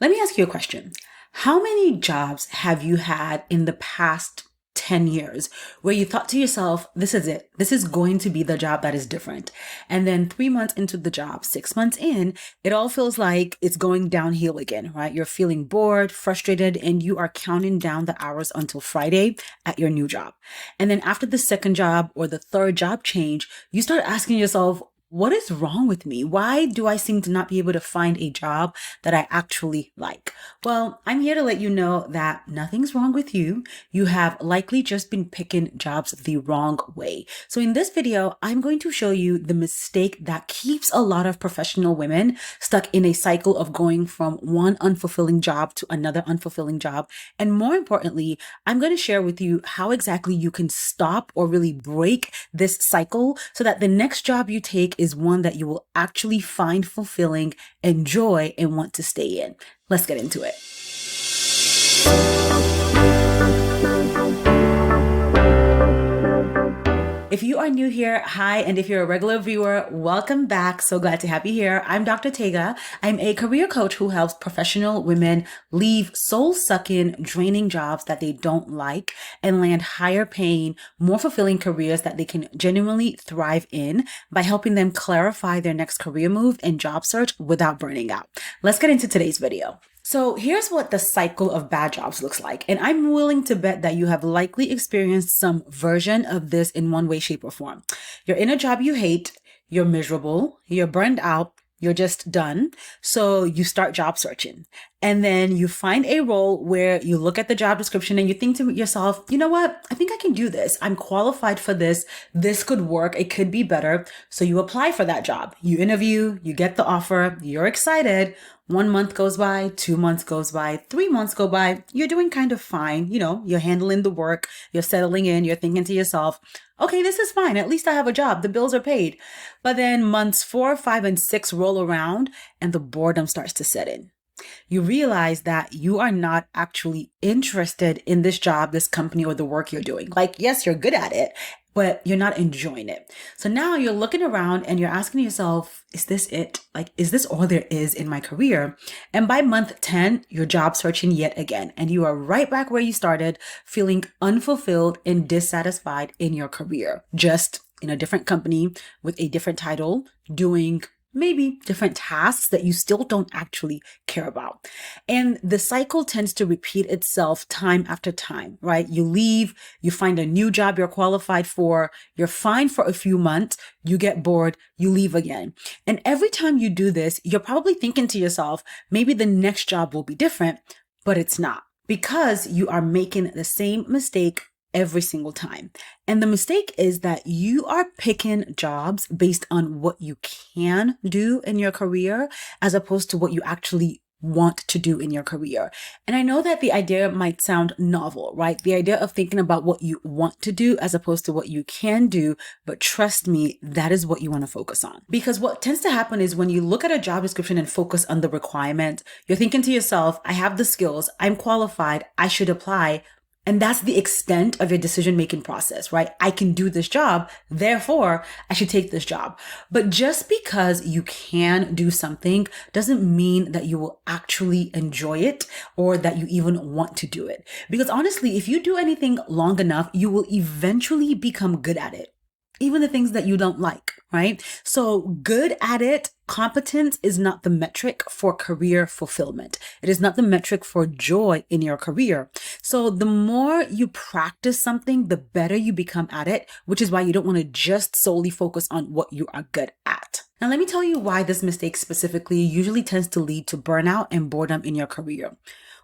Let me ask you a question. How many jobs have you had in the past 10 years where you thought to yourself, this is it. This is going to be the job that is different. And then 3 months into the job, 6 months in, it all feels like it's going downhill again, right? You're feeling bored, frustrated, and you are counting down the hours until Friday at your new job. And then after the second job or the third job change, you start asking yourself, what is wrong with me? Why do I seem to not be able to find a job that I actually like? Well, I'm here to let you know that nothing's wrong with you. You have likely just been picking jobs the wrong way. So in this video, I'm going to show you the mistake that keeps a lot of professional women stuck in a cycle of going from one unfulfilling job to another unfulfilling job. And more importantly, I'm going to share with you how exactly you can stop or really break this cycle so that the next job you take is one that you will actually find fulfilling, enjoy, and want to stay in. Let's get into it. If you are new here, hi, and if you're a regular viewer, welcome back. So glad to have you here. I'm Dr. Tega. I'm a career coach who helps professional women leave soul-sucking, draining jobs that they don't like and land higher paying, more fulfilling careers that they can genuinely thrive in by helping them clarify their next career move and job search without burning out. Let's get into today's video. So here's what the cycle of bad jobs looks like. And I'm willing to bet that you have likely experienced some version of this in one way, shape, or form. You're in a job you hate, you're miserable, you're burned out, you're just done. So you start job searching. And then you find a role where you look at the job description and you think to yourself, you know what? I think I can do this. I'm qualified for this. This could work. It could be better. So you apply for that job. You interview, you get the offer, you're excited. 1 month goes by, 2 months goes by, 3 months go by. You're doing kind of fine. You're handling the work. You're settling in. You're thinking to yourself, okay, this is fine. At least I have a job. The bills are paid. But then months 4, 5, and 6 roll around and the boredom starts to set in. You realize that you are not actually interested in this job, this company, or the work you're doing. Like, yes, you're good at it, but you're not enjoying it. So now you're looking around and you're asking yourself, is this it? Like, is this all there is in my career? And by month 10, you're job searching yet again. And you are right back where you started, feeling unfulfilled and dissatisfied in your career, just in a different company with a different title, doing maybe different tasks that you still don't actually care about. And the cycle tends to repeat itself time after time, right? You leave, you find a new job you're qualified for, you're fine for a few months, you get bored, you leave again. And every time you do this, you're probably thinking to yourself, maybe the next job will be different, but it's not, because you are making the same mistake every single time. And the mistake is that you are picking jobs based on what you can do in your career as opposed to what you actually want to do in your career. And I know that the idea might sound novel, right? The idea of thinking about what you want to do as opposed to what you can do. But trust me, that is what you want to focus on. Because what tends to happen is when you look at a job description and focus on the requirement, you're thinking to yourself, I have the skills, I'm qualified, I should apply. And that's the extent of your decision-making process, right? I can do this job, therefore I should take this job. But just because you can do something doesn't mean that you will actually enjoy it or that you even want to do it. Because honestly, if you do anything long enough, you will eventually become good at it. Even the things that you don't like, right? So good at it, competence is not the metric for career fulfillment. It is not the metric for joy in your career. So the more you practice something, the better you become at it, which is why you don't want to just solely focus on what you are good at. Now, let me tell you why this mistake specifically usually tends to lead to burnout and boredom in your career.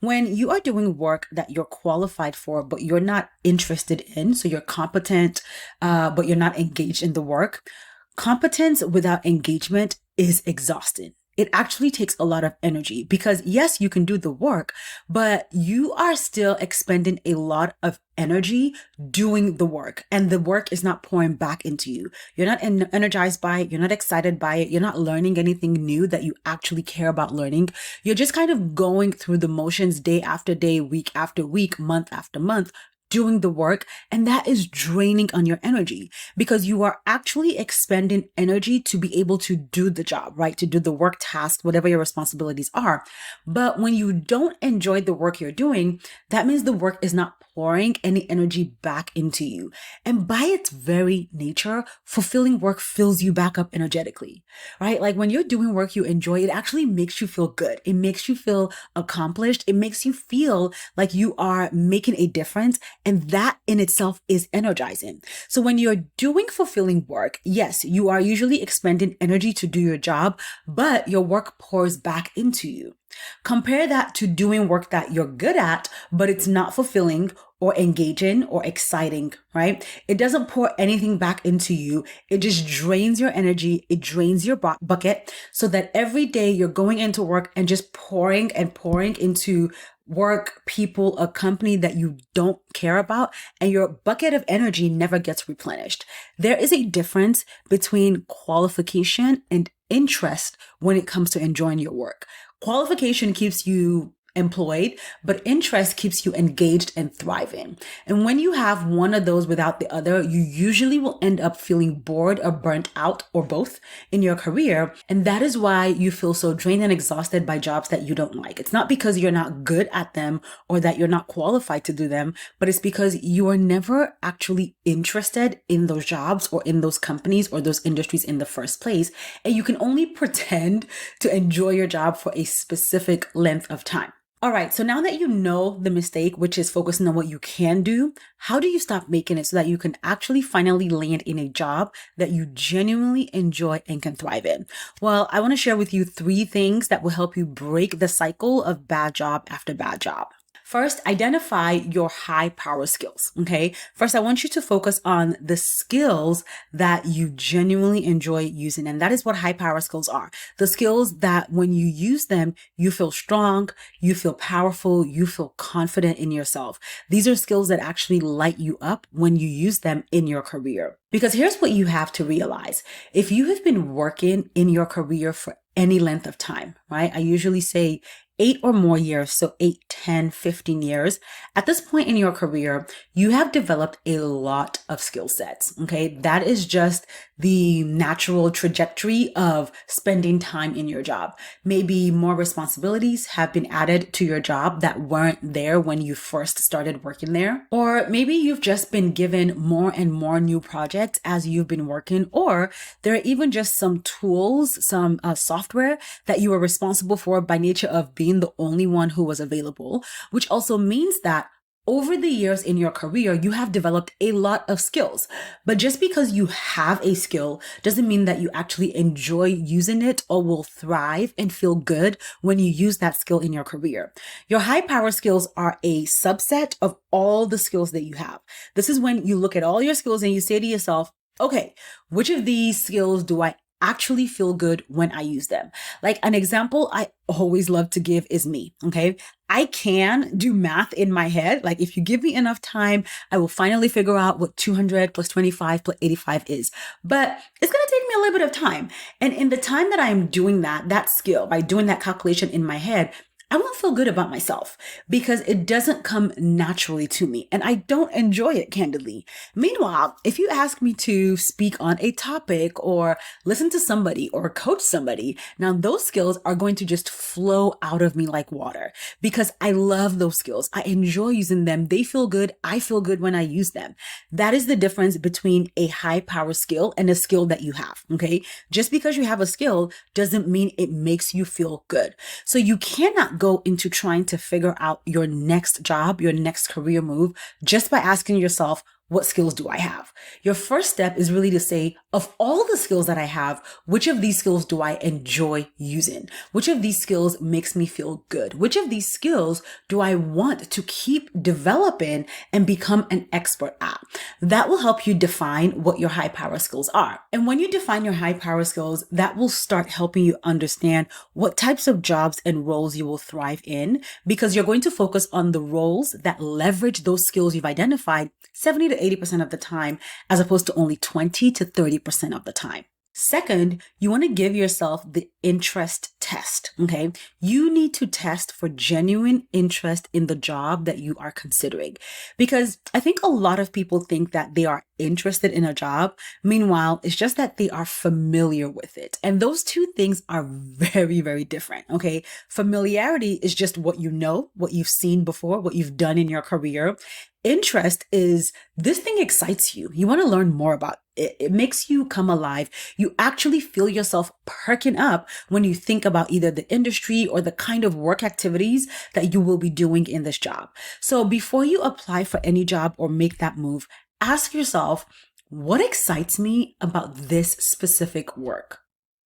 When you are doing work that you're qualified for, but you're not interested in, so you're competent, but you're not engaged in the work, competence without engagement is exhausting. It actually takes a lot of energy because yes, you can do the work, but you are still expending a lot of energy doing the work, and the work is not pouring back into you. You're not energized by it. You're not excited by it. You're not learning anything new that you actually care about learning. You're just kind of going through the motions day after day, week after week, month after month, doing the work, and that is draining on your energy because you are actually expending energy to be able to do the job, right? To do the work task, whatever your responsibilities are. But when you don't enjoy the work you're doing, that means the work is not pouring any energy back into you. And by its very nature, fulfilling work fills you back up energetically, right? Like when you're doing work you enjoy, it actually makes you feel good. It makes you feel accomplished. It makes you feel like you are making a difference. And that in itself is energizing. So when you're doing fulfilling work, yes, you are usually expending energy to do your job, but your work pours back into you. Compare that to doing work that you're good at, but it's not fulfilling or engaging or exciting, right? It doesn't pour anything back into you. It just drains your energy. It drains your bucket so that every day you're going into work and just pouring and pouring into work, people, a company that you don't care about, and your bucket of energy never gets replenished. There is a difference between qualification and interest when it comes to enjoying your work. Qualification keeps you employed, but interest keeps you engaged and thriving. And when you have one of those without the other, you usually will end up feeling bored or burnt out or both in your career. And that is why you feel so drained and exhausted by jobs that you don't like. It's not because you're not good at them or that you're not qualified to do them, but it's because you are never actually interested in those jobs or in those companies or those industries in the first place. And you can only pretend to enjoy your job for a specific length of time. All right, so now that you know the mistake, which is focusing on what you can do, how do you stop making it so that you can actually finally land in a job that you genuinely enjoy and can thrive in? Well, I want to share with you 3 things that will help you break the cycle of bad job after bad job. First, identify your high power skills, okay? First, I want you to focus on the skills that you genuinely enjoy using, and that is what high power skills are. The skills that when you use them, you feel strong, you feel powerful, you feel confident in yourself. These are skills that actually light you up when you use them in your career. Because here's what you have to realize. If you have been working in your career for any length of time, right? I usually say 8 or more years, so 8, 10, 15 years. At this point in your career, you have developed a lot of skill sets, okay? That is just the natural trajectory of spending time in your job. Maybe more responsibilities have been added to your job that weren't there when you first started working there. Or maybe you've just been given more and more new projects as you've been working, or there are even just some tools, some software that you were responsible for by nature of being the only one who was available, which also means that over the years in your career, you have developed a lot of skills. But just because you have a skill doesn't mean that you actually enjoy using it or will thrive and feel good when you use that skill in your career. Your high power skills are a subset of all the skills that you have. This is when you look at all your skills and you say to yourself, okay, which of these skills do I actually feel good when I use them? Like an example I always love to give is me, okay? I can do math in my head. Like if you give me enough time, I will finally figure out what 200 plus 25 plus 85 is. But it's going to take me a little bit of time. And in the time that I am doing that skill, by doing that calculation in my head, I won't feel good about myself because it doesn't come naturally to me and I don't enjoy it, candidly. Meanwhile, if you ask me to speak on a topic or listen to somebody or coach somebody, now those skills are going to just flow out of me like water because I love those skills. I enjoy using them. They feel good. I feel good when I use them. That is the difference between a high power skill and a skill that you have, okay? Just because you have a skill doesn't mean it makes you feel good. So you cannot go into trying to figure out your next job, your next career move, just by asking yourself, what skills do I have? Your first step is really to say, of all the skills that I have, which of these skills do I enjoy using? Which of these skills makes me feel good? Which of these skills do I want to keep developing and become an expert at? That will help you define what your high power skills are. And when you define your high power skills, that will start helping you understand what types of jobs and roles you will thrive in, because you're going to focus on the roles that leverage those skills you've identified 70 to 80% of the time, as opposed to only 20 to 30% of the time. Second, you want to give yourself the interest test, okay? You need to test for genuine interest in the job that you are considering. Because I think a lot of people think that they are interested in a job. Meanwhile, it's just that they are familiar with it. And those two things are very, very different, okay? Familiarity is just what you know, what you've seen before, what you've done in your career. Interest is this thing excites you. You want to learn more about it. It makes you come alive. You actually feel yourself perking up when you think about either the industry or the kind of work activities that you will be doing in this job. So before you apply for any job or make that move, ask yourself, what excites me about this specific work,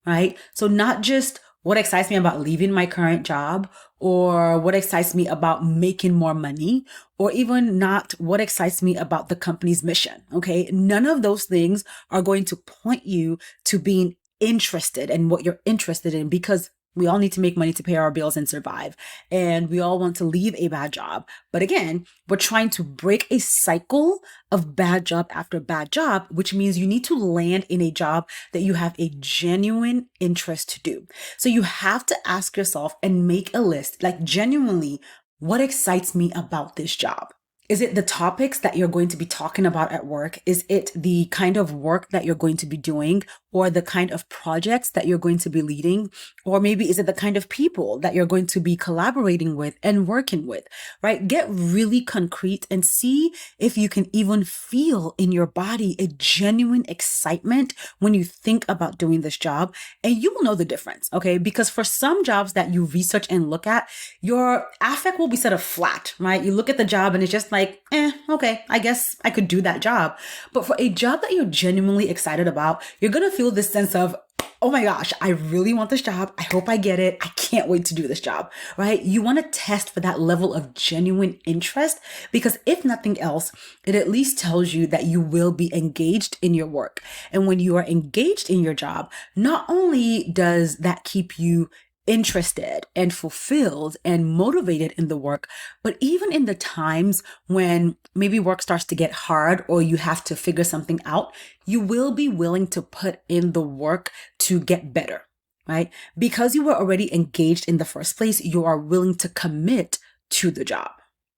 right? So not just what excites me about leaving my current job or what excites me about making more money or even not what excites me about the company's mission. Okay. None of those things are going to point you to being interested in what you're interested in because we all need to make money to pay our bills and survive. And we all want to leave a bad job. But again, we're trying to break a cycle of bad job after bad job, which means you need to land in a job that you have a genuine interest to do. So you have to ask yourself and make a list, like genuinely, what excites me about this job? Is it the topics that you're going to be talking about at work? Is it the kind of work that you're going to be doing or the kind of projects that you're going to be leading? Or maybe is it the kind of people that you're going to be collaborating with and working with, right? Get really concrete and see if you can even feel in your body a genuine excitement when you think about doing this job. And you will know the difference, okay? Because for some jobs that you research and look at, your affect will be sort of flat, right? You look at the job and it's just like, okay, I guess I could do that job. But for a job that you're genuinely excited about, you're going to feel this sense of, oh my gosh, I really want this job. I hope I get it. I can't wait to do this job, right? You want to test for that level of genuine interest because if nothing else, it at least tells you that you will be engaged in your work. And when you are engaged in your job, not only does that keep you interested and fulfilled and motivated in the work, but even in the times when maybe work starts to get hard or you have to figure something out, you will be willing to put in the work to get better, right? Because you were already engaged in the first place, you are willing to commit to the job.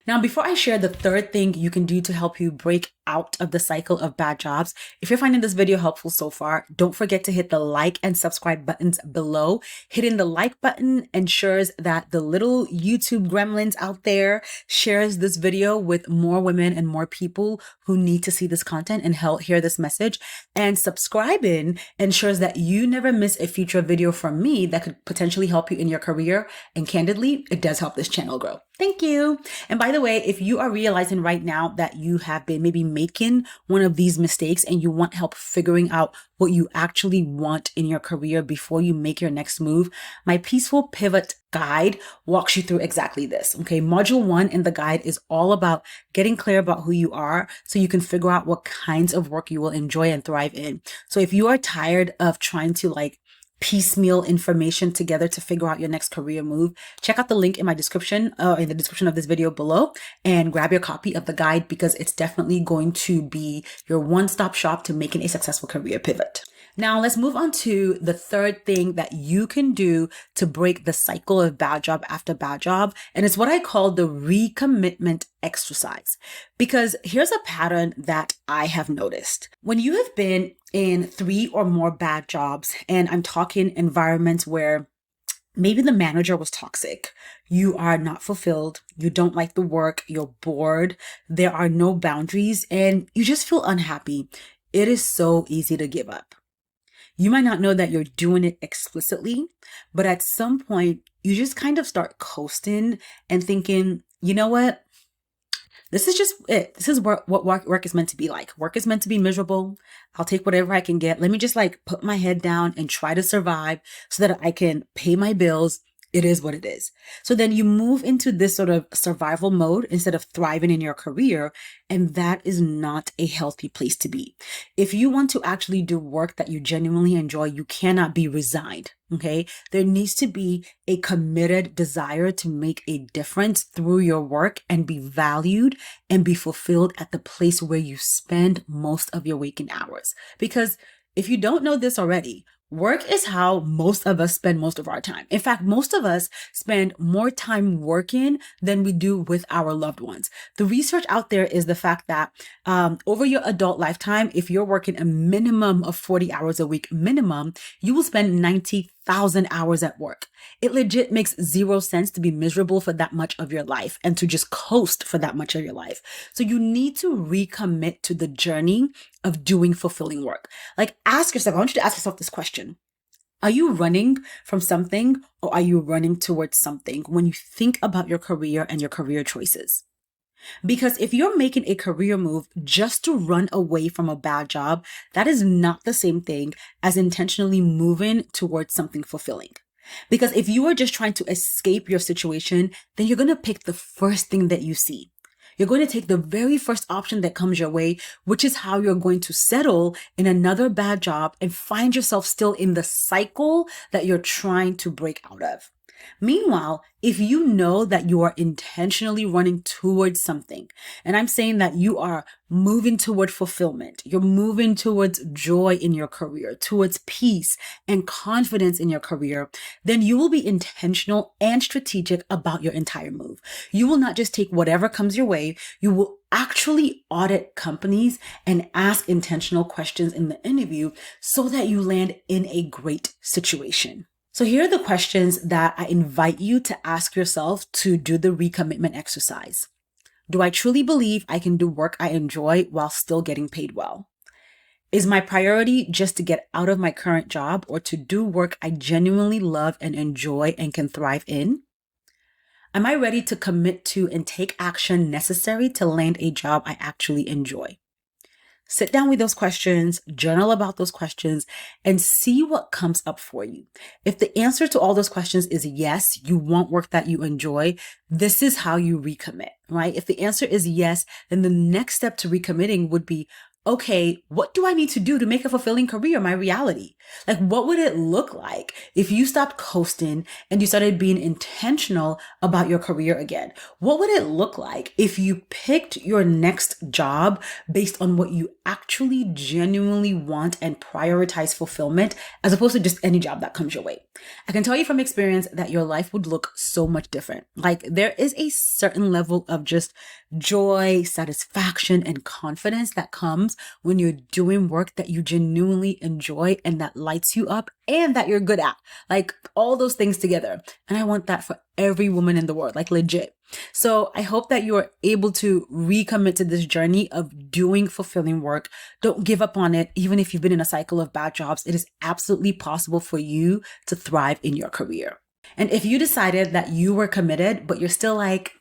Now, before I share the third thing you can do to help you break out of the cycle of bad jobs, if you're finding this video helpful so far, don't forget to hit the like and subscribe buttons below. Hitting the like button ensures that the little YouTube gremlins out there shares this video with more women and more people who need to see this content and hear this message. And subscribing ensures that you never miss a future video from me that could potentially help you in your career. And candidly, it does help this channel grow. Thank you. And by the way, if you are realizing right now that you have been maybe making one of these mistakes and you want help figuring out what you actually want in your career before you make your next move, my Peaceful Pivot guide walks you through exactly this. Okay. Module 1 in the guide is all about getting clear about who you are so you can figure out what kinds of work you will enjoy and thrive in. So if you are tired of trying to piecemeal information together to figure out your next career move, check out the link in my description, in the description of this video below, and grab your copy of the guide because it's definitely going to be your one-stop shop to making a successful career pivot. Now let's move on to the third thing that you can do to break the cycle of bad job after bad job. And it's what I call the recommitment exercise. Because here's a pattern that I have noticed. When you have been in 3 or more bad jobs, and I'm talking environments where maybe the manager was toxic, you are not fulfilled, you don't like the work, you're bored, there are no boundaries, and you just feel unhappy, it is so easy to give up. You might not know that you're doing it explicitly, but at some point you just kind of start coasting and thinking, you know what? This is just it. This is what work is meant to be like. Work is meant to be miserable. I'll take whatever I can get. Let me just put my head down and try to survive so that I can pay my bills. It is what it is. So then you move into this sort of survival mode instead of thriving in your career. And that is not a healthy place to be. If you want to actually do work that you genuinely enjoy, you cannot be resigned. Okay. There needs to be a committed desire to make a difference through your work and be valued and be fulfilled at the place where you spend most of your waking hours. Because If you don't know this already, work is how most of us spend most of our time. In fact, most of us spend more time working than we do with our loved ones. The research out there is the fact that over your adult lifetime, if you're working a minimum of 40 hours a week minimum, you will spend 90,000 hours at work. It legit makes zero sense to be miserable for that much of your life and to just coast for that much of your life. So you need to recommit to the journey of doing fulfilling work. Like, ask yourself, I want you to ask yourself this question. Are you running from something, or are you running towards something when you think about your career and your career choices? Because if you're making a career move just to run away from a bad job, that is not the same thing as intentionally moving towards something fulfilling. Because if you are just trying to escape your situation, then you're going to pick the first thing that you see. You're going to take the very first option that comes your way, which is how you're going to settle in another bad job and find yourself still in the cycle that you're trying to break out of. Meanwhile, if you know that you are intentionally running towards something, and I'm saying that you are moving toward fulfillment, you're moving towards joy in your career, towards peace and confidence in your career, then you will be intentional and strategic about your entire move. You will not just take whatever comes your way, you will actually audit companies and ask intentional questions in the interview so that you land in a great situation. So here are the questions that I invite you to ask yourself to do the recommitment exercise. Do I truly believe I can do work I enjoy while still getting paid well? Is my priority just to get out of my current job or to do work I genuinely love and enjoy and can thrive in? Am I ready to commit to and take action necessary to land a job I actually enjoy? Sit down with those questions, journal about those questions, and see what comes up for you. If the answer to all those questions is yes, you want work that you enjoy, this is how you recommit, right? If the answer is yes, then the next step to recommitting would be, okay, what do I need to do to make a fulfilling career my reality? Like, what would it look like if you stopped coasting and you started being intentional about your career again? What would it look like if you picked your next job based on what you actually genuinely want and prioritize fulfillment as opposed to just any job that comes your way? I can tell you from experience that your life would look so much different. Like, there is a certain level of just joy, satisfaction, and confidence that comes when you're doing work that you genuinely enjoy and that lights you up and that you're good at. Like, all those things together. And I want that for every woman in the world, like legit. So I hope that you are able to recommit to this journey of doing fulfilling work. Don't give up on it. Even if you've been in a cycle of bad jobs, it is absolutely possible for you to thrive in your career. And if you decided that you were committed, but you're still like,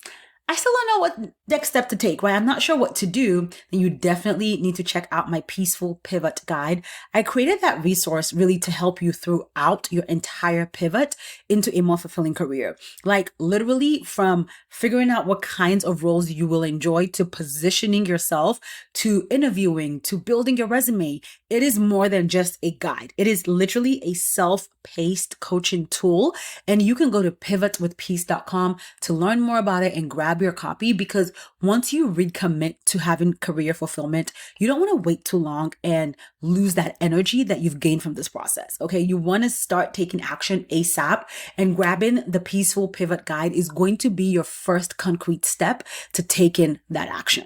I still don't know what next step to take, right? I'm not sure what to do. Then you definitely need to check out my Peaceful Pivot Guide. I created that resource really to help you throughout your entire pivot into a more fulfilling career. Like, literally from figuring out what kinds of roles you will enjoy to positioning yourself to interviewing to building your resume. It is more than just a guide. It is literally a self-paced coaching tool. And you can go to pivotwithpeace.com to learn more about it and grab your copy, because once you recommit to having career fulfillment, you don't want to wait too long and lose that energy that you've gained from this process. Okay. You want to start taking action ASAP, and grabbing the Peaceful Pivot Guide is going to be your first concrete step to taking that action.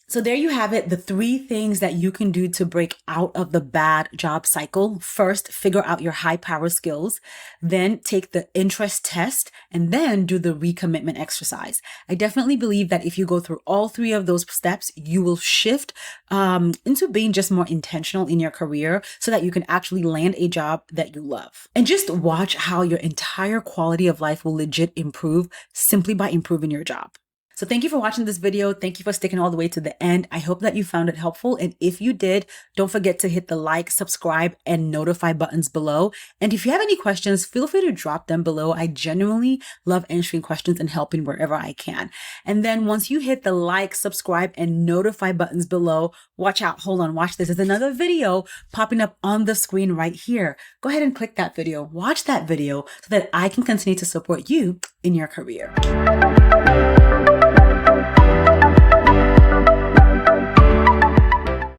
So there you have it, the 3 things that you can do to break out of the bad job cycle. First, figure out your high power skills, then take the interest test, and then do the recommitment exercise. I definitely believe that if you go through all 3 of those steps, you will shift into being just more intentional in your career so that you can actually land a job that you love. And just watch how your entire quality of life will legit improve simply by improving your job. So thank you for watching this video. Thank you for sticking all the way to the end. I hope that you found it helpful. And if you did, don't forget to hit the like, subscribe, and notify buttons below. And if you have any questions, feel free to drop them below. I genuinely love answering questions and helping wherever I can. And then once you hit the like, subscribe, and notify buttons below, watch out. Hold on, watch this. There's another video popping up on the screen right here. Go ahead and click that video. Watch that video so that I can continue to support you in your career.